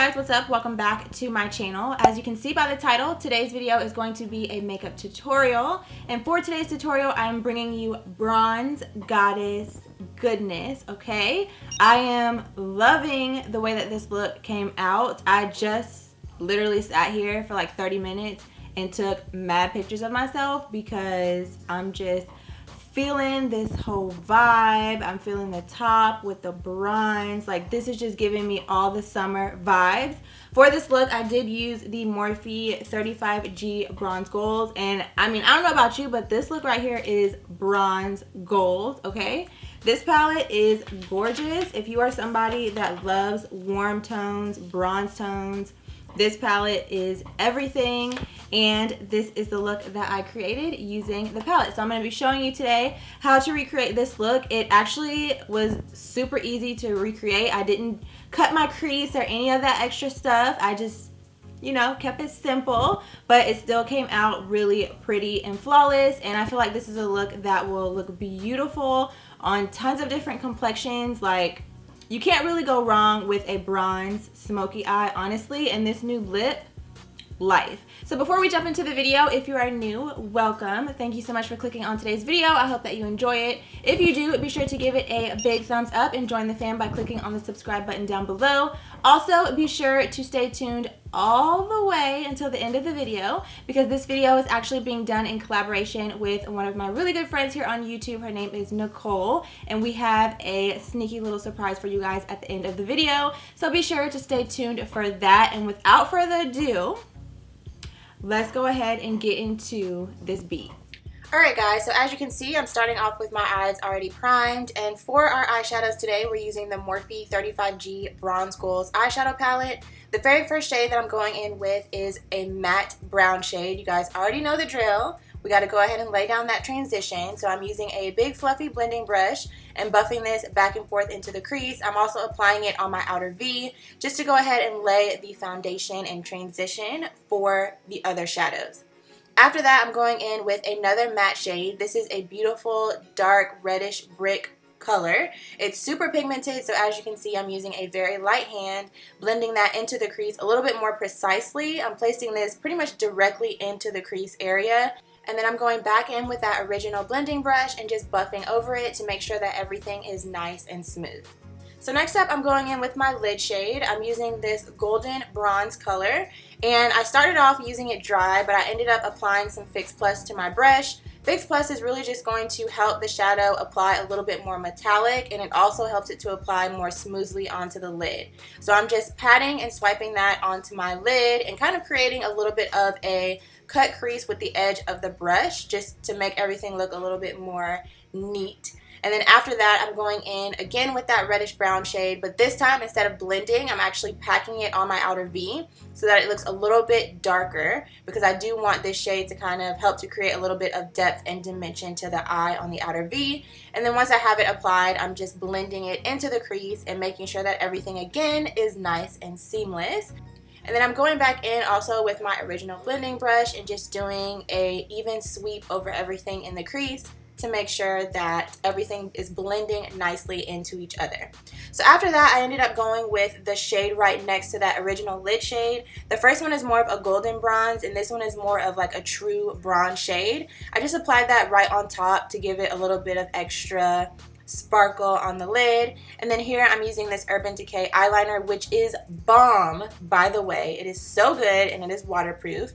guys, what's up? Welcome back to my channel. As you can see by the title, today's video is going to be a makeup tutorial. And for today's tutorial, I'm bringing you Bronze Goddess goodness, okay? I am loving the way that this look came out. I just literally sat here for like 30 minutes and took mad pictures of myself because I'm just feeling this whole vibe. I'm feeling the top with the bronze. Like, this is just giving me all the summer vibes. For this look, I did use the Morphe 35G Bronze Gold. And I mean, I don't know about you, but this look right here is bronze gold, okay? This palette is gorgeous. If you are somebody that loves warm tones, bronze tones, this palette is everything, and this is the look that I created using the palette. So I'm going to be showing you today how to recreate this look. It actually was super easy to recreate. I didn't cut my crease or any of that extra stuff. I just, you know, kept it simple, but it still came out really pretty and flawless. And I feel like this is a look that will look beautiful on tons of different complexions. Like, you can't really go wrong with a bronze smoky eye, honestly, and this new lip, life. So before we jump into the video, if you are new, welcome. Thank you so much for clicking on today's video. I hope that you enjoy it. If you do, be sure to give it a big thumbs up and join the fam by clicking on the subscribe button down below. Also, be sure to stay tuned all the way until the end of the video because this video is actually being done in collaboration with one of my really good friends here on YouTube. Her name is Nicole, and we have a sneaky little surprise for you guys at the end of the video. So be sure to stay tuned for that. And without further ado, let's go ahead and get into this beat. Alright guys, so as you can see, I'm starting off with my eyes already primed, and for our eyeshadows today, we're using the Morphe 35G Bronze Gold eyeshadow palette. The very first shade that I'm going in with is a matte brown shade. You guys already know the drill. We got to go ahead and lay down that transition. So I'm using a big fluffy blending brush and buffing this back and forth into the crease. I'm also applying it on my outer V just to go ahead and lay the foundation and transition for the other shadows. After that, I'm going in with another matte shade. This is a beautiful dark reddish brick color. It's super pigmented, so as you can see, I'm using a very light hand, blending that into the crease a little bit more precisely. I'm placing this pretty much directly into the crease area. And then I'm going back in with that original blending brush and just buffing over it to make sure that everything is nice and smooth. So next up, I'm going in with my lid shade. I'm using this golden bronze color, and I started off using it dry, but I ended up applying some Fix Plus to my brush. Fix Plus is really just going to help the shadow apply a little bit more metallic, and it also helps it to apply more smoothly onto the lid. So I'm just patting and swiping that onto my lid and kind of creating a little bit of a cut crease with the edge of the brush just to make everything look a little bit more neat. And then after that, I'm going in again with that reddish brown shade, but this time instead of blending, I'm actually packing it on my outer V so that it looks a little bit darker, because I do want this shade to kind of help to create a little bit of depth and dimension to the eye on the outer V. And then once I have it applied, I'm just blending it into the crease and making sure that everything again is nice and seamless. And then I'm going back in also with my original blending brush and just doing a even sweep over everything in the crease to make sure that everything is blending nicely into each other. So after that, I ended up going with the shade right next to that original lid shade. The first one is more of a golden bronze, and this one is more of like a true bronze shade. I just applied that right on top to give it a little bit of extra sparkle on the lid. And then here I'm using this Urban Decay eyeliner, which is bomb, by the way. It is so good, and it is waterproof.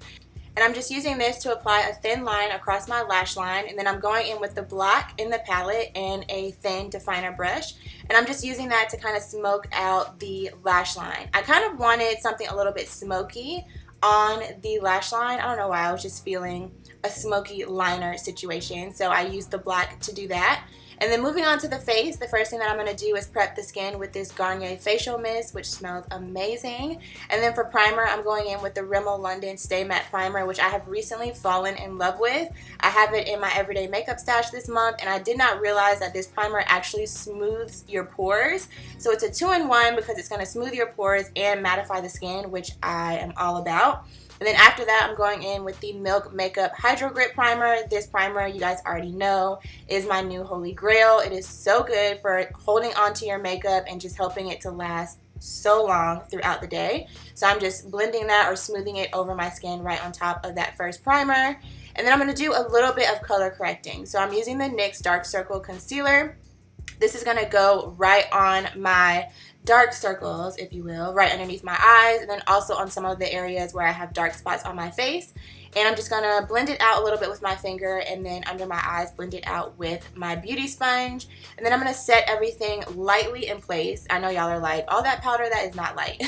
And I'm just using this to apply a thin line across my lash line, and then I'm going in with the black in the palette and a thin definer brush, and I'm just using that to kind of smoke out the lash line. I kind of wanted something a little bit smoky on the lash line. I don't know why, I was just feeling a smoky liner situation, so I used the black to do that. And then moving on to the face, the first thing that I'm going to do is prep the skin with this Garnier facial mist, which smells amazing. And then for primer, I'm going in with the Rimmel London Stay Matte Primer, which I have recently fallen in love with. I have it in my everyday makeup stash this month, and I did not realize that this primer actually smooths your pores. So it's a 2-in-1 because it's going to smooth your pores and mattify the skin, which I am all about. And then after that, I'm going in with the Milk Makeup Hydro Grip Primer. This primer, you guys already know, is my new holy grail. It is so good for holding onto your makeup and just helping it to last so long throughout the day. So I'm just blending that or smoothing it over my skin right on top of that first primer. And then I'm going to do a little bit of color correcting. So I'm using the NYX Dark Circle Concealer. This is going to go right on my dark circles, if you will, right underneath my eyes, and then also on some of the areas where I have dark spots on my face. And I'm just going to blend it out a little bit with my finger, and then under my eyes blend it out with my beauty sponge. And then I'm going to set everything lightly in place. I know y'all are like, all that powder, that is not light.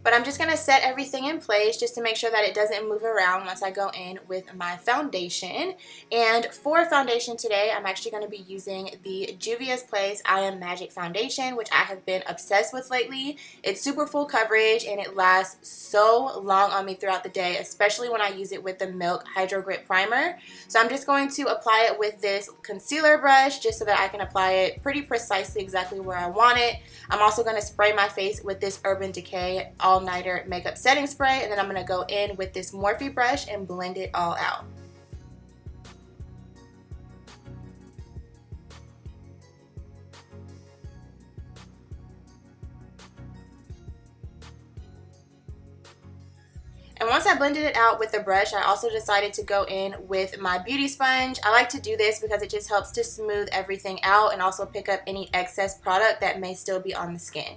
But I'm just going to set everything in place just to make sure that it doesn't move around once I go in with my foundation. And for foundation today, I'm actually going to be using the Juvia's Place I Am Magic Foundation, which I have been obsessed with lately. It's super full coverage and it lasts so long on me throughout the day, especially when I use it with the Milk Hydro Grip Primer. So I'm just going to apply it with this concealer brush just so that I can apply it pretty precisely exactly where I want it. I'm also going to spray my face with this Urban Decay All-Nighter Makeup Setting Spray, and then I'm going to go in with this Morphe brush and blend it all out. And once I blended it out with the brush, I also decided to go in with my beauty sponge. I like to do this because it just helps to smooth everything out and also pick up any excess product that may still be on the skin.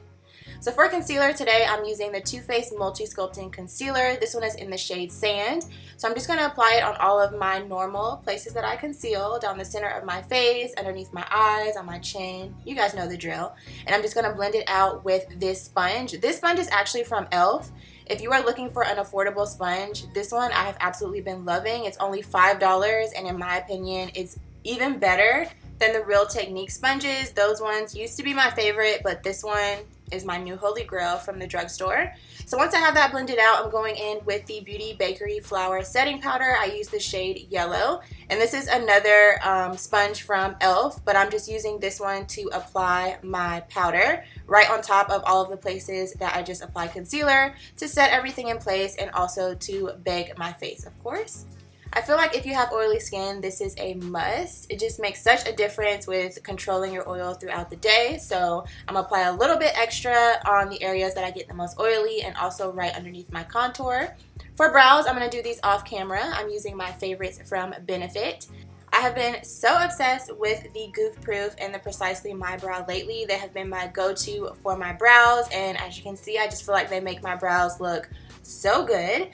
So for concealer today, I'm using the Too Faced Multi Sculpting Concealer. This one is in the shade Sand. So I'm just going to apply it on all of my normal places that I conceal, down the center of my face, underneath my eyes, on my chin. You guys know the drill. And I'm just going to blend it out with this sponge. This sponge is actually from e.l.f. If you are looking for an affordable sponge, this one I have absolutely been loving. It's only $5, and in my opinion, it's even better than the Real Technique sponges. Those ones used to be my favorite, but this one is my new holy grail from the drugstore. So once I have that blended out, I'm going in with the Beauty Bakery Flour Setting Powder. I use the shade Yellow, and this is another sponge from e.l.f., but I'm just using this one to apply my powder right on top of all of the places that I just applied concealer, to set everything in place and also to bake my face, of course. I feel like if you have oily skin, this is a must. It just makes such a difference with controlling your oil throughout the day. So I'm going to apply a little bit extra on the areas that I get the most oily and also right underneath my contour. For brows, I'm going to do these off camera. I'm using my favorites from Benefit. I have been so obsessed with the Goof Proof and the Precisely My Brow lately. They have been my go-to for my brows, and as you can see, I just feel like they make my brows look so good.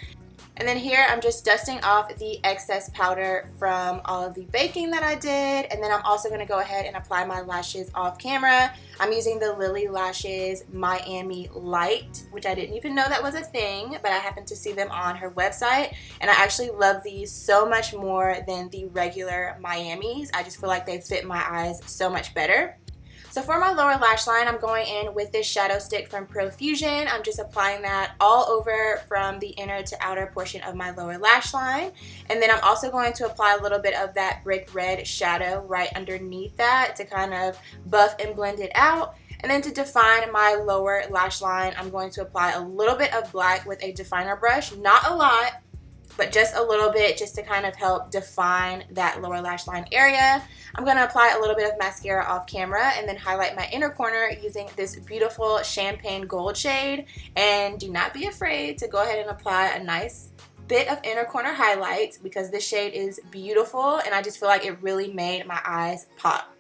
And then here I'm just dusting off the excess powder from all of the baking that I did. And then I'm also going to go ahead and apply my lashes off camera. I'm using the Lily Lashes Miami Light, which I didn't even know that was a thing, but I happened to see them on her website. And I actually love these so much more than the regular Miamis. I just feel like they fit my eyes so much better. So for my lower lash line, I'm going in with this shadow stick from Profusion. I'm just applying that all over from the inner to outer portion of my lower lash line. And then I'm also going to apply a little bit of that brick red shadow right underneath that to kind of buff and blend it out. And then to define my lower lash line, I'm going to apply a little bit of black with a definer brush. Not a lot, but just a little bit, just to kind of help define that lower lash line area. I'm going to apply a little bit of mascara off camera and then highlight my inner corner using this beautiful champagne gold shade. And do not be afraid to go ahead and apply a nice bit of inner corner highlight, because this shade is beautiful and I just feel like it really made my eyes pop.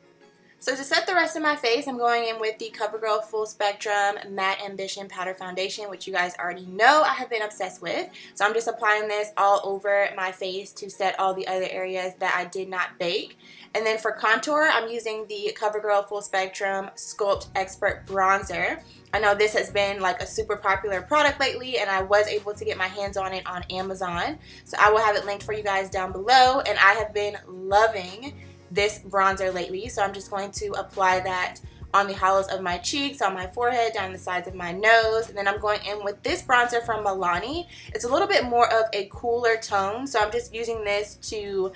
So to set the rest of my face, I'm going in with the CoverGirl Full Spectrum Matte Ambition Powder Foundation, which you guys already know I have been obsessed with. So I'm just applying this all over my face to set all the other areas that I did not bake. And then for contour, I'm using the CoverGirl Full Spectrum Sculpt Expert Bronzer. I know this has been like a super popular product lately, and I was able to get my hands on it on Amazon. So I will have it linked for you guys down below, and I have been loving this bronzer lately. So I'm just going to apply that on the hollows of my cheeks, on my forehead, down the sides of my nose. And then I'm going in with this bronzer from Milani. It's a little bit more of a cooler tone, so I'm just using this to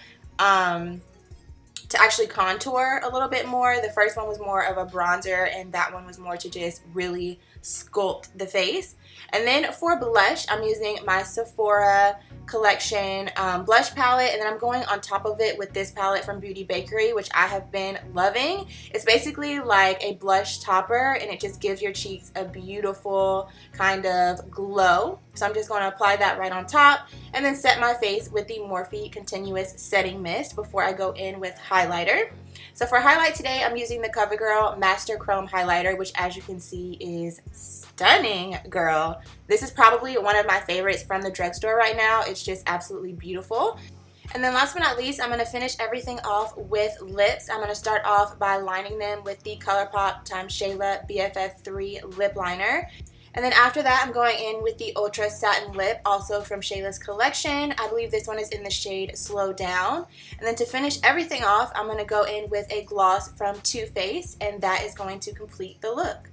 to actually contour a little bit more. The first one was more of a bronzer, and that one was more to just really sculpt the face. And then for blush, I'm using my Sephora collection blush palette, and then I'm going on top of it with this palette from Beauty Bakery, which I have been loving. It's basically like a blush topper, and it just gives your cheeks a beautiful kind of glow. So I'm just going to apply that right on top and then set my face with the Morphe Continuous Setting Mist before I go in with highlighter. So for highlight today, I'm using the CoverGirl Master Chrome Highlighter, which as you can see is stunning, girl. This is probably one of my favorites from the drugstore right now. It's just absolutely beautiful. And then last but not least, I'm going to finish everything off with lips. I'm going to start off by lining them with the ColourPop x Shayla BFF3 lip liner. And then after that, I'm going in with the Ultra Satin Lip, also from Shayla's collection. I believe this one is in the shade Slow Down. And then to finish everything off, I'm going to go in with a gloss from Too Faced, and that is going to complete the look.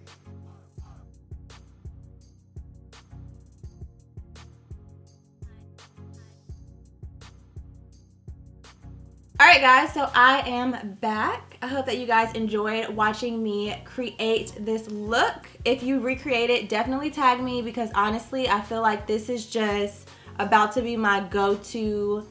Alright guys, so I am back. I hope that you guys enjoyed watching me create this look. If you recreate it, definitely tag me, because honestly, I feel like this is just about to be my go-to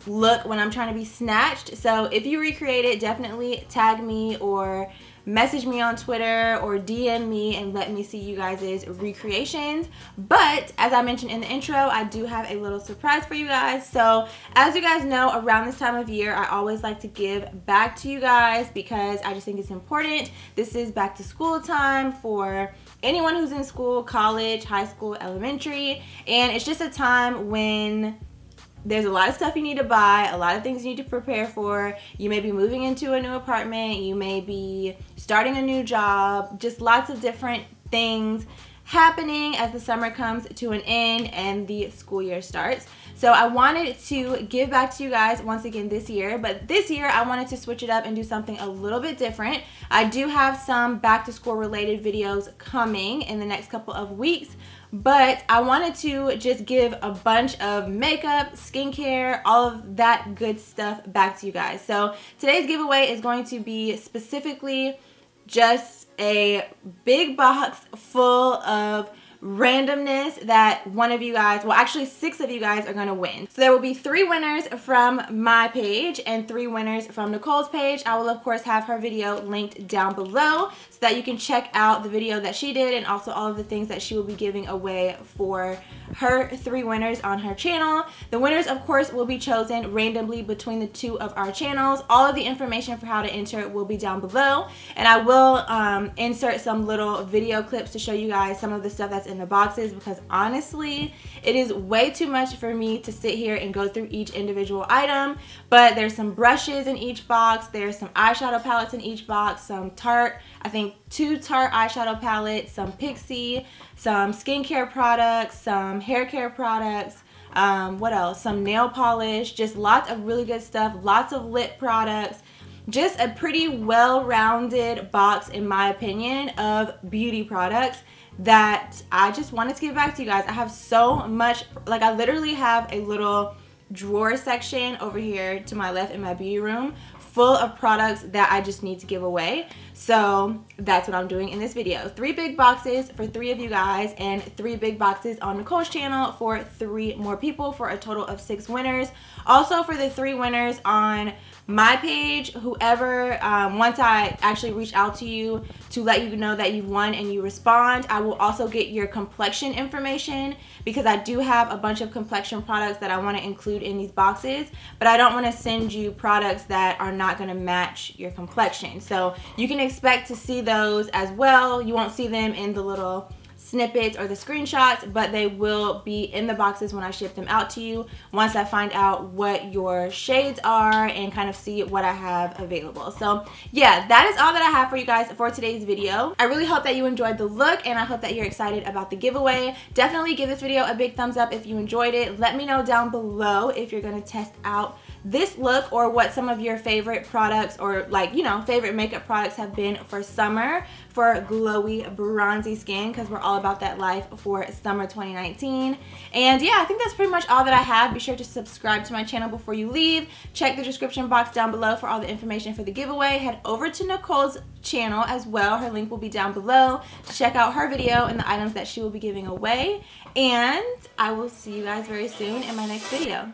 look when I'm trying to be snatched. So if you recreate it, definitely tag me or message me on Twitter or DM me and let me see you guys' recreations. But as I mentioned in the intro, I do have a little surprise for you guys. So as you guys know, around this time of year, I always like to give back to you guys because I just think it's important. This is back to school time for anyone who's in school, college, high school, elementary, and it's just a time when there's a lot of stuff you need to buy, a lot of things you need to prepare for. You may be moving into a new apartment, you may be starting a new job, just lots of different things happening as the summer comes to an end and the school year starts. So I wanted to give back to you guys once again this year, but this year I wanted to switch it up and do something a little bit different. I do have some back to school related videos coming in the next couple of weeks, but I wanted to just give a bunch of makeup, skincare, all of that good stuff back to you guys. So today's giveaway is going to be specifically just a big box full of randomness that one of you guys, well actually 6 of you guys are going to win. So there will be 3 winners from my page and 3 winners from Nicole's page. I will of course have her video linked down below so that you can check out the video that she did and also all of the things that she will be giving away for her 3 winners on her channel. The winners of course will be chosen randomly between the 2 of our channels. All of the information for how to enter will be down below, and I will insert some little video clips to show you guys some of the stuff that's in the boxes, because honestly it is way too much for me to sit here and go through each individual item. But there's some brushes in each box, there's some eyeshadow palettes in each box, some Tarte, I think 2 Tarte eyeshadow palettes, some Pixie, some skincare products, some hair care products, what else, some nail polish, just lots of really good stuff, lots of lip products. Just a pretty well-rounded box in my opinion of beauty products that I just wanted to give back to you guys. I have so much, like I literally have a little drawer section over here to my left in my beauty room full of products that I just need to give away. So that's what I'm doing in this video. 3 big boxes for 3 of you guys and 3 big boxes on Nicole's channel for 3 more people for a total of 6 winners. Also for the 3 winners on my page, whoever, once I actually reach out to you to let you know that you've won and you respond, I will also get your complexion information, because I do have a bunch of complexion products that I want to include in these boxes, but I don't want to send you products that are not going to match your complexion. So you can expect to see those as well. You won't see them in the little snippets or the screenshots, but they will be in the boxes when I ship them out to you once I find out what your shades are and kind of see what I have available. So yeah, that is all that I have for you guys for today's video. I really hope that you enjoyed the look, and I hope that you're excited about the giveaway. Definitely give this video a big thumbs up if you enjoyed it. Let me know down below if you're going to test out this look or what some of your favorite products or like, you know, favorite makeup products have been for summer for glowy, bronzy skin, because we're all about that life for summer 2019. And yeah, I think that's pretty much all that I have. Be sure to subscribe to my channel before you leave. Check the description box down below for all the information for the giveaway. Head over to Nicole's channel as well. Her link will be down below to check out her video and the items that she will be giving away. And I will see you guys very soon in my next video.